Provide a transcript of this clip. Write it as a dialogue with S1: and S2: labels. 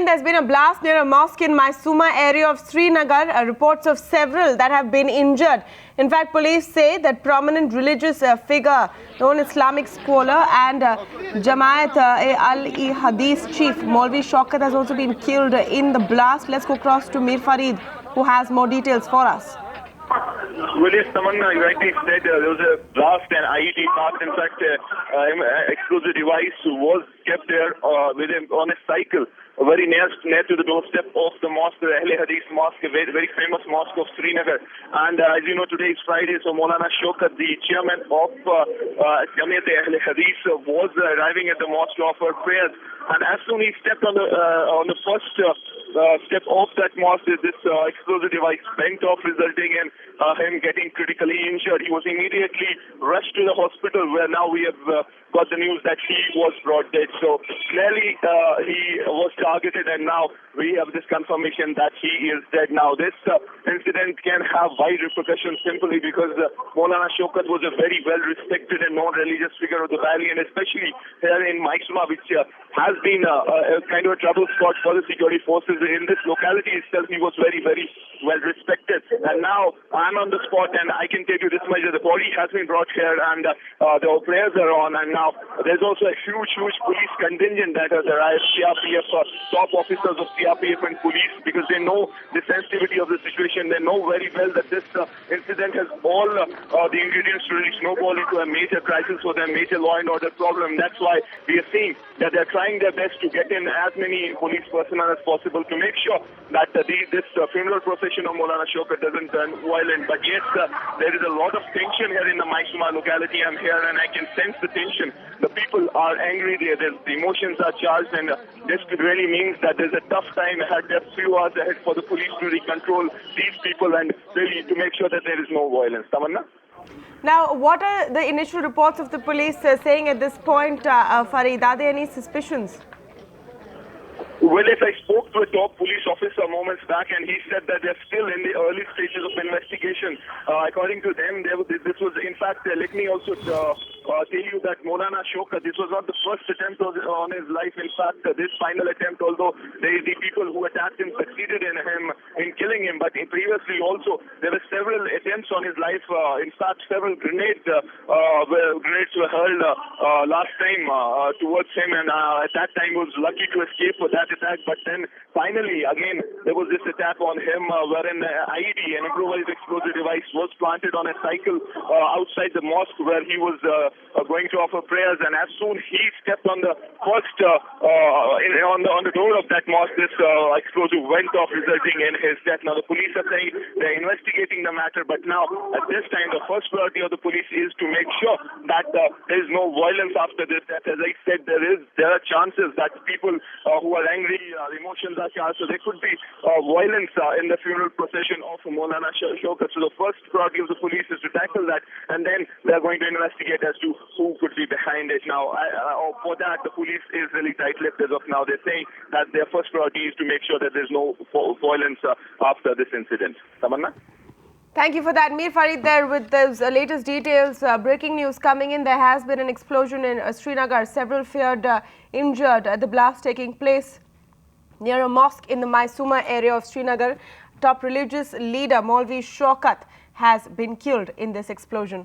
S1: in, there's been a blast near a mosque in Maisuma area of Srinagar. Reports of several that have been injured. In fact, police say that prominent religious figure, known Islamic scholar and amiat-e-Ahli Hadith chief Maulvi Shaukat has also been killed in the blast. Let's go across to Mir Farid, who has more details for us.
S2: Well, yes, Tamanna rightly said there was a blast and IED blast. In fact, explosive device was kept there with him on a cycle, very near to the doorstep of the mosque, the Ahli Hadith mosque, a very famous mosque of Srinagar. And as you know, today is Friday, so Maulana Shaukat, the chairman of amiat-e-Ahli Hadith, was arriving at the mosque to offer prayers. And as soon as he stepped on the first step of that mosque, this explosive device bent off, resulting in him getting critically injured. He was immediately rushed to the hospital, where now we have got the news that he was brought dead. So clearly he was targeted, and now we have this confirmation that he is dead. Now this incident can have wide repercussions simply because Maulana Shaukat was a very well-respected and known religious figure of the valley, and especially here in Maisuma, which has been a kind of a trouble spot for the security forces. In this locality itself, he was very well respected. And now I'm on the spot, and I can tell you this much: that the body has been brought here, and the prayers are on. And now there's also a huge police contingent that has arrived. CRPF, top officers of CRPF and police, because they know the sensitivity of the situation. They know very well that this incident has all the ingredients to really snowball into a major crisis for them, major law and order problem. That's why we are seeing that they're trying their best to get in as many police personnel as possible to make sure that this funeral procession of Maulana Shaukat doesn't turn violent. But yes, there is a lot of tension here in the Maisuma locality. I'm here and I can sense the tension. The people are angry, the emotions are charged, and this really means that there's a tough time ahead, a few hours ahead for the police to control these people and really to make sure that there is no violence. Tamanna?
S1: Now, what are the initial reports of the police saying at this point, Farid? Are there any suspicions?
S2: Well, if I spoke to a top police officer moments back, and he said that they're still in the early stages of investigation. According to them, this was, in fact, let me also tell you that Maulana Shaukat, this was not the first attempt on his life. In fact, this final attempt, although the people who attacked him succeeded in killing him, but previously also there were several attempts on his life. In fact, several grenades were hurled last time towards him, and at that time was lucky to escape for that attack. But then finally, again, there was this attack on him wherein IED, an improvised explosive device, was planted on a cycle outside the mosque where he was going to offer prayers. And as soon he stepped on the first on the door of that mosque, this explosive went off, resulting in his death. Now the police are saying they're investigating the matter, but now at this time the first priority of the police is to make sure that there is no violence after this death. As I said, there are chances that people who are angry, emotions are charged, so there could be violence in the funeral procession of Maulana Shaukat. So the first priority of the police is to tackle that, and then they're going to investigate as to who could be behind it. Now, for that, the police is really tight-lipped as of now. They're saying that their first priority is to make sure that there's no violence after this incident. Tamanna?
S1: Thank you for that. Mir Farid there with those latest details. Breaking news coming in. There has been an explosion in Srinagar. Several feared injured. The blast taking place near a mosque in the Maisuma area of Srinagar. Top religious leader Maulvi Shaukat has been killed in this explosion.